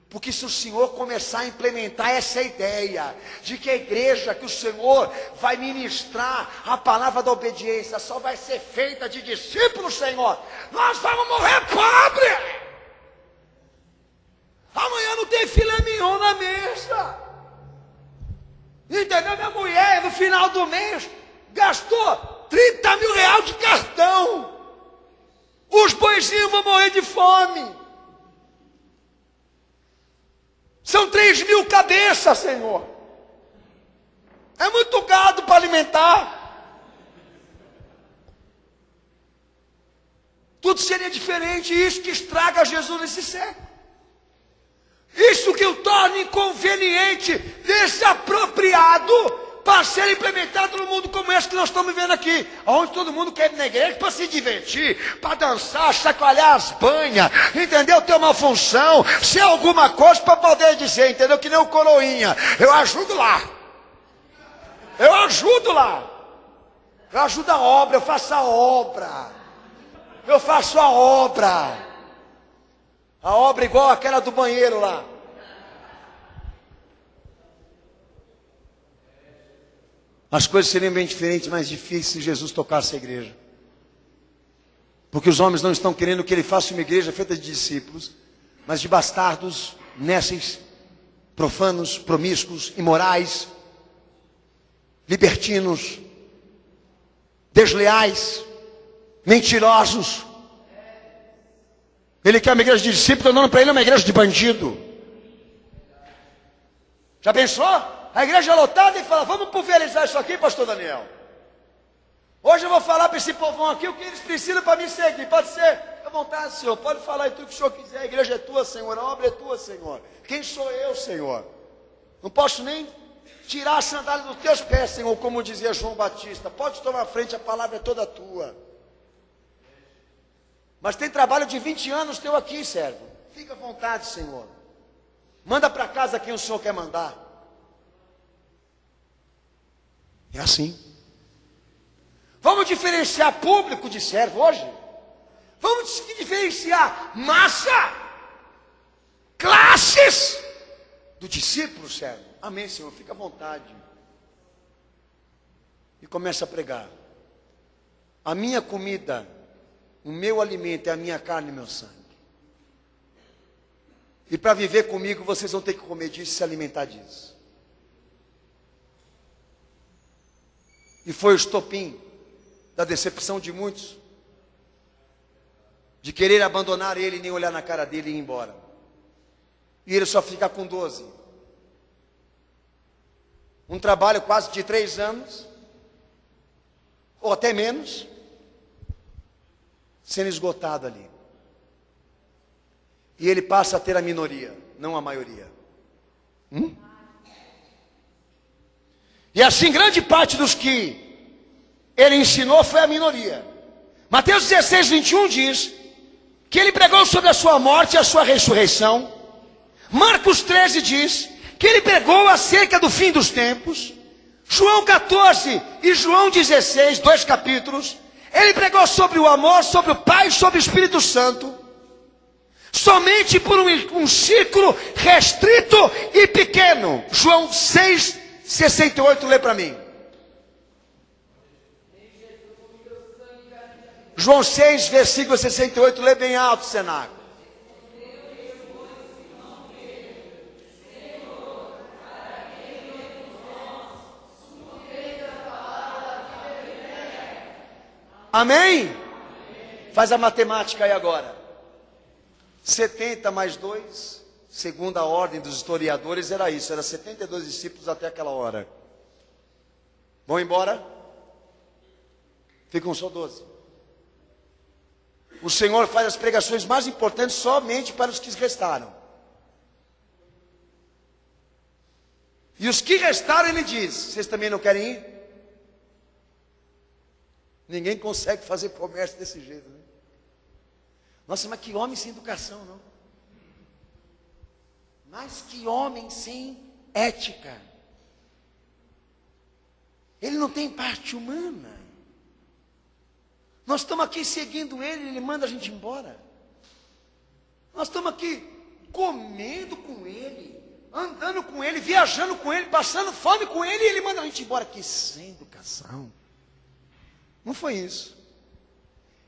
Porque se o Senhor começar a implementar essa ideia de que a igreja que o Senhor vai ministrar a palavra da obediência só vai ser feita de discípulos, Senhor, nós vamos morrer pobre. Amanhã não tem filé mignon na mesa. Entendeu? Minha mulher no final do mês gastou 30 mil reais de cartão. Os boizinhos vão morrer de fome. São 3.000 cabeças, Senhor. É muito gado para alimentar. Tudo seria diferente. Isso que estraga Jesus nesse século. Isso que o torna inconveniente, desapropriado, para ser implementado no mundo como esse que nós estamos vivendo aqui, onde todo mundo quer ir na igreja para se divertir, para dançar, chacoalhar as banhas, entendeu? Ter uma função, ser alguma coisa para poder dizer, entendeu? Que nem o coroinha, eu ajudo lá, eu ajudo lá, eu ajudo a obra, eu faço a obra, eu faço a obra igual aquela do banheiro lá. As coisas seriam bem diferentes, mais difíceis se Jesus tocasse a igreja. Porque os homens não estão querendo que ele faça uma igreja feita de discípulos, mas de bastardos, nécios, profanos, promíscuos, imorais, libertinos, desleais, mentirosos. Ele quer uma igreja de discípulos, não para ele é uma igreja de bandido. Já pensou? A igreja é lotada e fala, vamos pulverizar isso aqui, pastor Daniel. Hoje eu vou falar para esse povão aqui o que eles precisam para me seguir. Pode ser? Fica à vontade, Senhor. Pode falar tudo que o Senhor quiser. A igreja é tua, Senhor. A obra é tua, Senhor. Quem sou eu, Senhor? Não posso nem tirar a sandália dos teus pés, Senhor, como dizia João Batista. Pode tomar à frente, a palavra é toda tua. Mas tem trabalho de 20 anos teu aqui, servo. Fica à vontade, Senhor. Manda para casa quem o Senhor quer mandar. É assim. Vamos diferenciar público de servo hoje? Vamos diferenciar massa, classes do discípulo servo. Amém, Senhor, fica à vontade. E começa a pregar. A minha comida, o meu alimento é a minha carne e meu sangue. E para viver comigo, vocês vão ter que comer disso e se alimentar disso. E foi o estopim da decepção de muitos, de querer abandonar ele, nem olhar na cara dele e ir embora. E ele só fica com 12. Um trabalho quase de 3 anos, ou até menos, sendo esgotado ali. E ele passa a ter a minoria, não a maioria. E assim, grande parte dos que ele ensinou foi a minoria. Mateus 16, 21 diz que ele pregou sobre a sua morte e a sua ressurreição. Marcos 13 diz que ele pregou acerca do fim dos tempos. João 14 e João 16, 2 capítulos, ele pregou sobre o amor, sobre o Pai, sobre o Espírito Santo. Somente por um ciclo restrito e pequeno. João 6, 68, lê para mim. João 6, versículo 68, lê bem alto, cenário. Amém? Faz a matemática aí agora. 70 mais 2, segundo a ordem dos historiadores, era isso. Era 72 discípulos até aquela hora. Vão embora? Ficam só 12. O Senhor faz as pregações mais importantes somente para os que restaram. E os que restaram, ele diz: vocês também não querem ir? Ninguém consegue fazer comércio desse jeito, né? Nossa, mas que homem sem educação, não? Mas que homem sem ética. Ele não tem parte humana. Nós estamos aqui seguindo ele, ele manda a gente embora. Nós estamos aqui comendo com ele, andando com ele, viajando com ele, passando fome com ele, e ele manda a gente embora aqui sem educação. Não foi isso.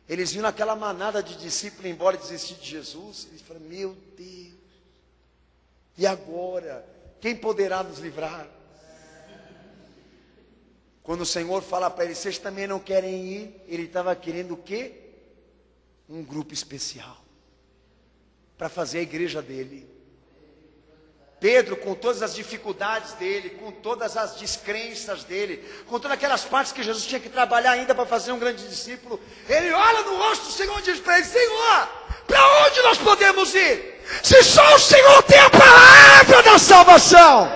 Eles viram aquela manada de discípulos ir embora e desistir de Jesus. Eles falaram, meu Deus, e agora? Quem poderá nos livrar? Quando o Senhor fala para eles, vocês também não querem ir? Ele estava querendo o quê? Um grupo especial. Para fazer a igreja dele. Pedro, com todas as dificuldades dele, com todas as descrenças dele, com todas aquelas partes que Jesus tinha que trabalhar ainda para fazer um grande discípulo, ele olha no rosto do Senhor e diz para ele, Senhor, para onde nós podemos ir? Se só o Senhor tem a palavra da salvação.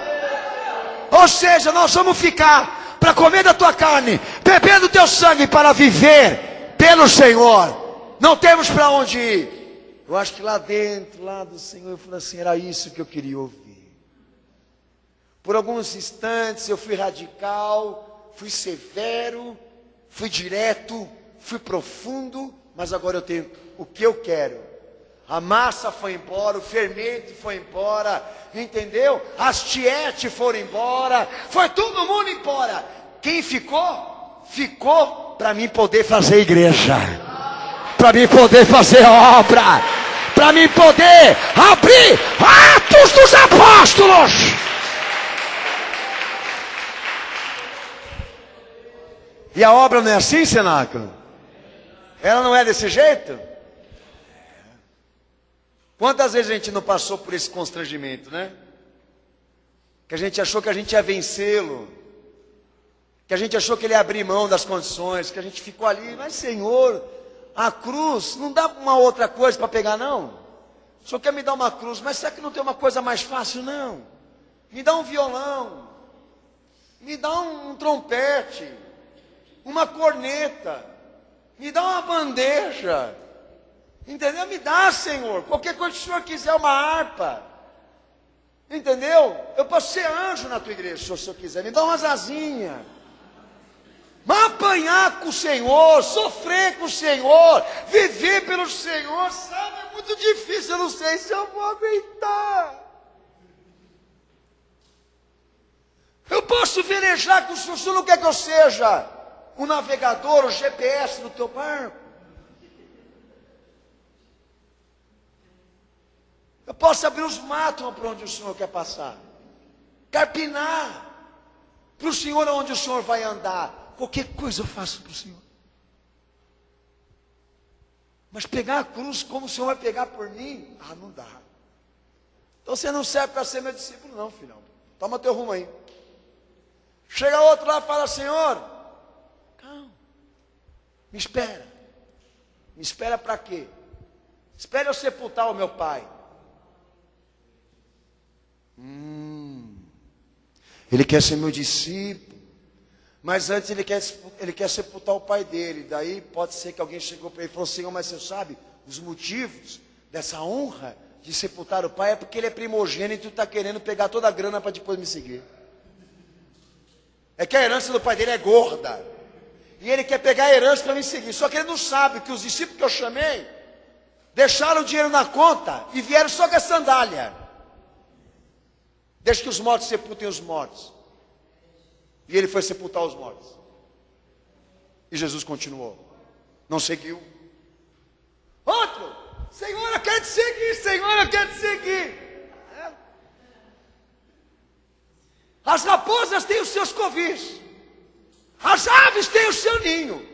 Ou seja, nós vamos ficar para comer da tua carne, beber do teu sangue, para viver pelo Senhor. Não temos para onde ir. Eu acho que lá dentro, lá do Senhor, eu falei assim, era isso que eu queria ouvir. Por alguns instantes eu fui radical, fui severo, fui direto, fui profundo, mas agora eu tenho o que eu quero. A massa foi embora, o fermento foi embora, entendeu? As tietes foram embora, foi todo mundo embora. Quem ficou? Ficou para mim poder fazer igreja, para mim poder fazer obra, para mim poder abrir Atos dos Apóstolos. E a obra não é assim, cenáculo? Ela não é desse jeito? Quantas vezes a gente não passou por esse constrangimento, né? Que a gente achou que a gente ia vencê-lo, que a gente achou que ele ia abrir mão das condições, que a gente ficou ali, mas Senhor, a cruz, não dá uma outra coisa para pegar não? O Senhor quer me dar uma cruz, mas será que não tem uma coisa mais fácil? Não. Me dá um violão, me dá um trompete, uma corneta, me dá uma bandeja, entendeu? Me dá, Senhor, qualquer coisa que o Senhor quiser, uma harpa, entendeu? Eu posso ser anjo na tua igreja, se o Senhor quiser, me dá umas asinhas. Mas apanhar com o Senhor, sofrer com o Senhor, viver pelo Senhor, sabe, é muito difícil, eu não sei se eu vou aguentar. Eu posso velejar com o Senhor, o Senhor não quer que eu seja o navegador, o GPS do teu barco. Eu posso abrir os matos para onde o Senhor quer passar, carpinar para o Senhor onde o Senhor vai andar. Qualquer coisa eu faço para o Senhor. Mas pegar a cruz como o Senhor vai pegar por mim? Ah, não dá. Então você não serve para ser meu discípulo não, filhão. Toma teu rumo aí. Chega outro lá e fala, Senhor, calma, me espera. Me espera para quê? Espera eu sepultar o meu pai. Ele quer ser meu discípulo. Mas antes ele quer sepultar o pai dele. Daí pode ser que alguém chegou para ele e falou, Senhor, mas você sabe os motivos dessa honra de sepultar o pai? É porque ele é primogênito e está querendo pegar toda a grana para depois me seguir. É que a herança do pai dele é gorda. E ele quer pegar a herança para me seguir. Só que ele não sabe que os discípulos que eu chamei deixaram o dinheiro na conta e vieram só com a sandália. Deixa que os mortos sepultem os mortos. E ele foi sepultar os mortos. E Jesus continuou. Não seguiu. Outro, Senhor, eu quero te seguir, Senhor, eu quero te seguir. As raposas têm os seus covis. As aves têm o seu ninho.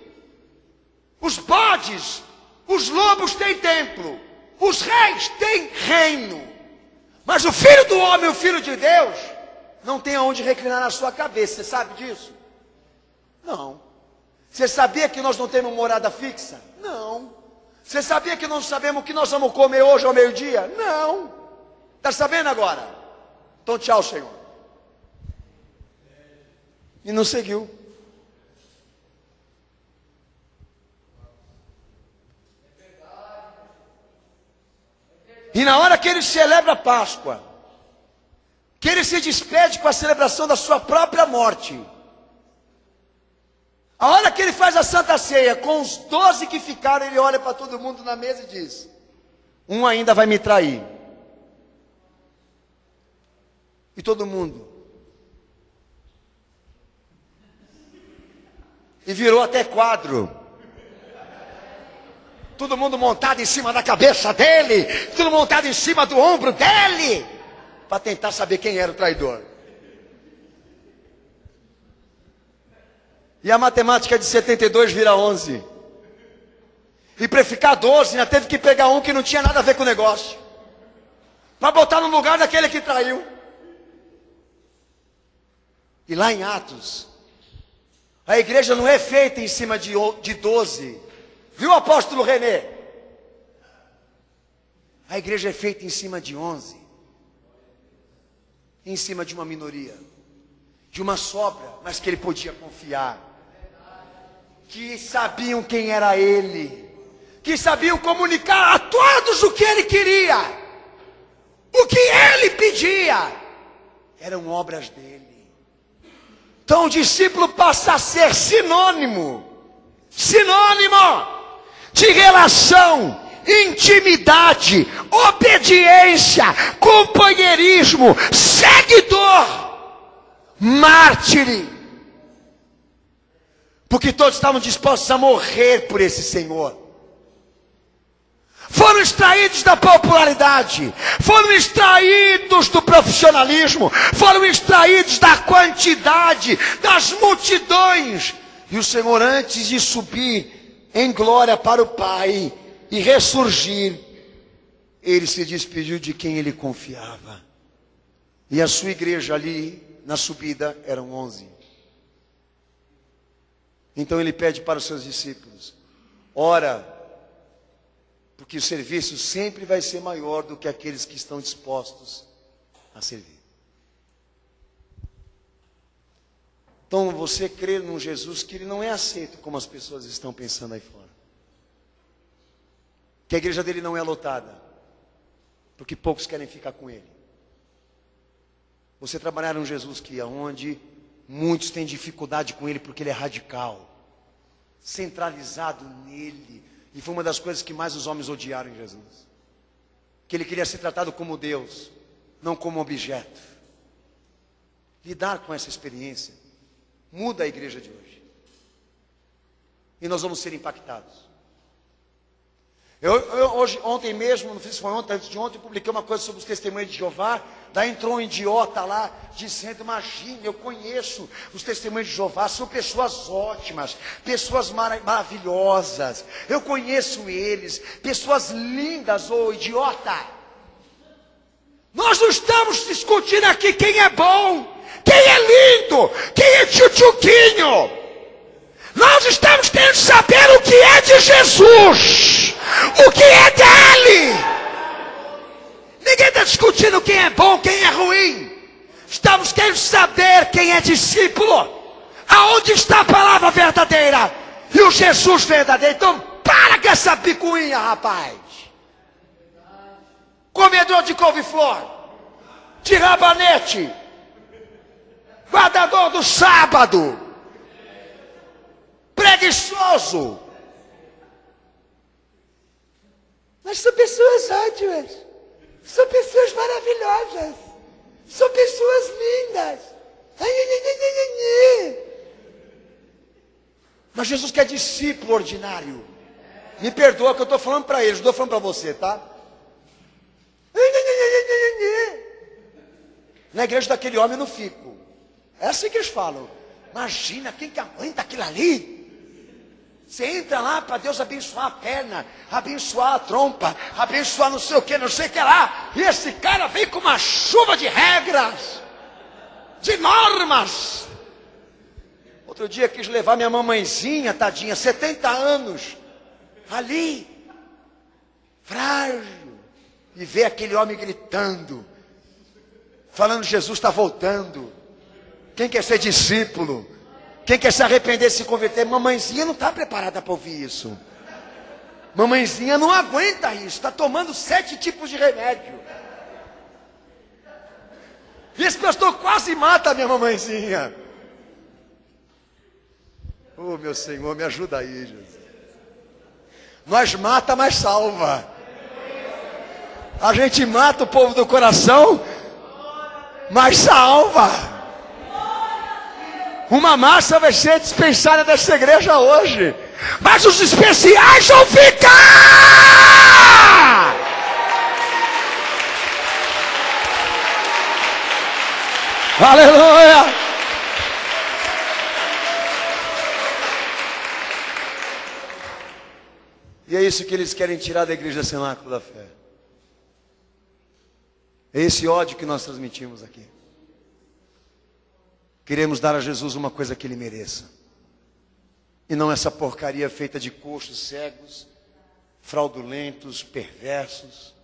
Os bodes, os lobos têm templo. Os reis têm reino. Mas o Filho do Homem, o Filho de Deus, não tem aonde reclinar na sua cabeça. Você sabe disso? Não. Você sabia que nós não temos morada fixa? Não. Você sabia que não sabemos o que nós vamos comer hoje ao meio-dia? Não. Está sabendo agora? Então tchau, Senhor. E não seguiu. ele celebra a Páscoa, que ele se despede com a celebração da sua própria morte. A hora que ele faz a Santa Ceia, com os 12 que ficaram, ele olha para todo mundo na mesa e diz: um ainda vai me trair. E todo mundo. E virou até quadro. Todo mundo montado em cima da cabeça dele, todo montado em cima do ombro dele, para tentar saber quem era o traidor. E a matemática de 72 vira 11. E para ficar 12, ainda teve que pegar um que não tinha nada a ver com o negócio, para botar no lugar daquele que traiu. E lá em Atos, a igreja não é feita em cima de 12. Viu, apóstolo René? A igreja é feita em cima de 11. Em cima de uma minoria, de uma sobra, mas que ele podia confiar, que sabiam quem era ele, que sabiam comunicar a todos o que ele queria, o que ele pedia, eram obras dele. Então o discípulo passa a ser sinônimo de relação, intimidade, obediência, companheirismo, seguidor, mártire. Porque todos estavam dispostos a morrer por esse Senhor. Foram extraídos da popularidade, foram extraídos do profissionalismo, foram extraídos da quantidade, das multidões. E o Senhor, antes de subir em glória para o Pai e ressurgir, ele se despediu de quem ele confiava. E a sua igreja ali, na subida, eram 11. Então ele pede para os seus discípulos: ora, porque o serviço sempre vai ser maior do que aqueles que estão dispostos a servir. Então você crê num Jesus que ele não é aceito como as pessoas estão pensando aí fora. Que a igreja dele não é lotada, porque poucos querem ficar com ele. Você trabalhar num Jesus que aonde muitos têm dificuldade com ele porque ele é radical, centralizado nele. E foi uma das coisas que mais os homens odiaram em Jesus. Que ele queria ser tratado como Deus, não como objeto. Lidar com essa experiência muda a igreja de hoje. E nós vamos ser impactados. Ontem mesmo, não sei se foi ontem, antes de ontem, eu publiquei uma coisa sobre os testemunhos de Jeová. Daí entrou um idiota lá, dizendo: imagina, eu conheço os testemunhos de Jeová, são pessoas ótimas, pessoas maravilhosas, eu conheço eles, pessoas lindas. Ô idiota, nós não estamos discutindo aqui quem é bom, quem é lindo, quem é tchutchuquinho. Nós estamos querendo saber o que é de Jesus, o que é dele. Ninguém está discutindo quem é bom, quem é ruim. Estamos querendo saber quem é discípulo, aonde está a palavra verdadeira e o Jesus verdadeiro. Então para com essa picuinha, rapaz. Comedor de couve-flor, de rabanete, guardador do sábado, preguiçoso. Mas são pessoas ótimas, são pessoas maravilhosas, são pessoas lindas. Mas Jesus quer discípulo ordinário. Me perdoa que eu estou falando para eles, não estou falando para você, tá? Na igreja daquele homem eu não fico. É assim que eles falam. Imagina, quem que aguenta aquilo ali? Você entra lá para Deus abençoar a perna, abençoar a trompa, abençoar não sei o que, não sei o que lá. E esse cara vem com uma chuva de regras, de normas. Outro dia quis levar minha mamãezinha, tadinha, 70 anos, ali, frágil, e ver aquele homem gritando, falando: Jesus está voltando. Quem quer ser discípulo? Quem quer se arrepender, se converter? Mamãezinha não está preparada para ouvir isso. Mamãezinha não aguenta isso. Está tomando 7 tipos de remédio. E esse pastor quase mata a minha mamãezinha. Oh, meu Senhor, me ajuda aí, Jesus. Nós mata, mas salva. A gente mata o povo do coração, mas salva. Uma massa vai ser dispensada dessa igreja hoje, mas os especiais vão ficar. Aleluia. E é isso que eles querem tirar da igreja Cenáculo da Fé. É esse ódio que nós transmitimos aqui. Queremos dar a Jesus uma coisa que Ele mereça. E não essa porcaria feita de coxos cegos, fraudulentos, perversos,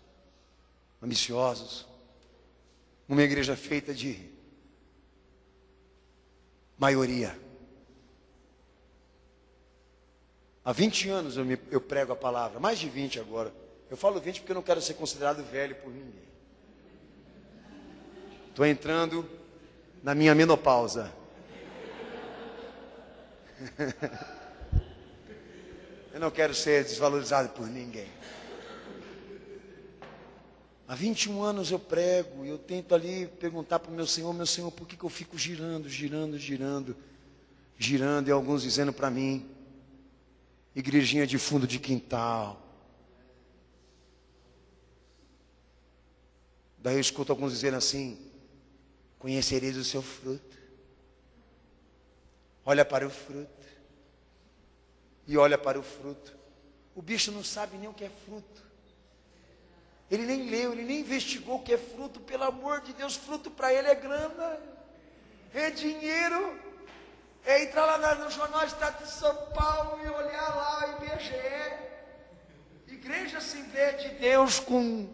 ambiciosos. Uma igreja feita de maioria. Há 20 anos eu prego a palavra, mais de 20 agora. Eu falo 20 porque eu não quero ser considerado velho por ninguém. Estou entrando na minha menopausa. Eu não quero ser desvalorizado por ninguém. Há 21 anos eu prego e eu tento ali perguntar para o meu Senhor, por que eu fico girando, e alguns dizendo para mim, igrejinha de fundo de quintal. Daí eu escuto alguns dizendo assim, conhecereis o seu fruto. Olha para o fruto. E olha para o fruto. O bicho não sabe nem o que é fruto. Ele nem leu, ele nem investigou o que é fruto. Pelo amor de Deus, fruto para ele é grana, é dinheiro. É entrar lá no Jornal Estado de São Paulo e olhar lá o IBGE. Igreja Assembleia de Deus com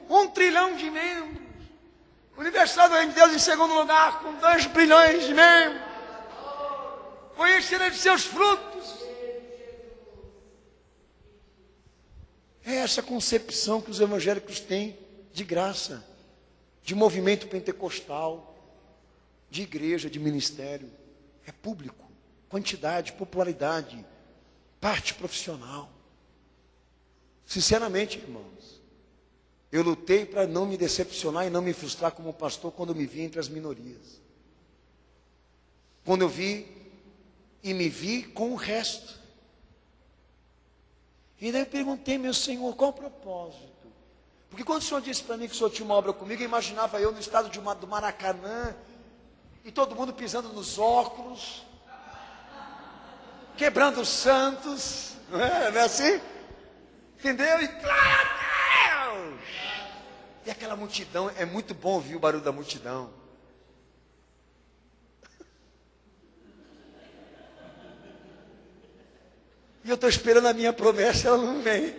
1 trilhão de membros. Universal do Reino de Deus em segundo lugar com 2 bilhões de membros. Conhecerei de seus frutos. É essa concepção que os evangélicos têm de graça, de movimento pentecostal, de igreja, de ministério. É público, quantidade, popularidade, parte profissional. Sinceramente, irmãos, eu lutei para não me decepcionar e não me frustrar como pastor quando me vi entre as minorias. Quando eu vi e me vi com o resto. E daí eu perguntei, meu Senhor, qual o propósito? Porque quando o Senhor disse para mim que o Senhor tinha uma obra comigo, eu imaginava eu no estado do Maracanã, e todo mundo pisando nos óculos, quebrando os santos, não é assim? Entendeu? E glória a Deus! E aquela multidão, é muito bom ouvir o barulho da multidão. E eu estou esperando a minha promessa, ela não vem.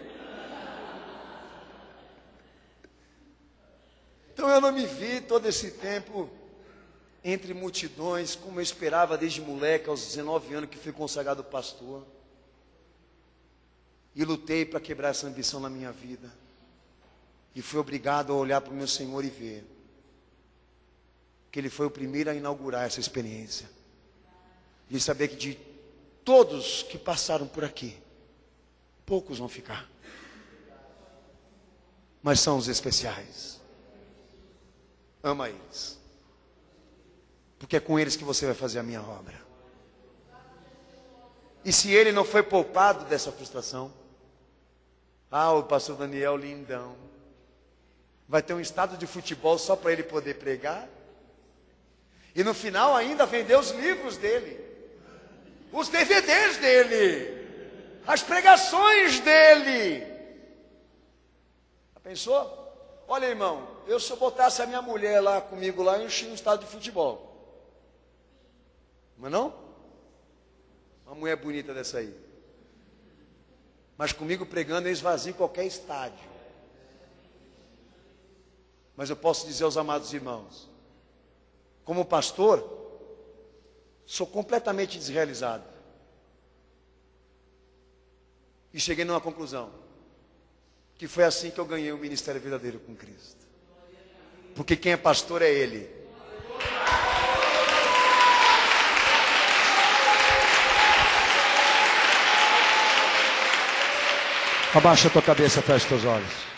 Então eu não me vi todo esse tempo entre multidões, como eu esperava desde moleque, aos 19 anos que fui consagrado pastor. E lutei para quebrar essa ambição na minha vida. E fui obrigado a olhar para o meu Senhor e ver que Ele foi o primeiro a inaugurar essa experiência. E saber que de todos que passaram por aqui, poucos vão ficar. Mas são os especiais. Ama eles. Porque é com eles que você vai fazer a minha obra. E se ele não foi poupado dessa frustração, o pastor Daniel lindão, vai ter um estádio de futebol só para ele poder pregar, e no final ainda vender os livros dele, os DVDs dele, as pregações dele. Já pensou? Olha, irmão, eu se eu botasse a minha mulher lá comigo lá, eu enchi um estádio de futebol. Mas não? Uma mulher bonita dessa aí. Mas comigo pregando eu esvazio qualquer estádio. Mas eu posso dizer aos amados irmãos, como pastor, sou completamente desrealizado. E cheguei numa conclusão, que foi assim que eu ganhei o ministério verdadeiro com Cristo. porque quem é pastor é Ele. Abaixa a tua cabeça, fecha os teus olhos.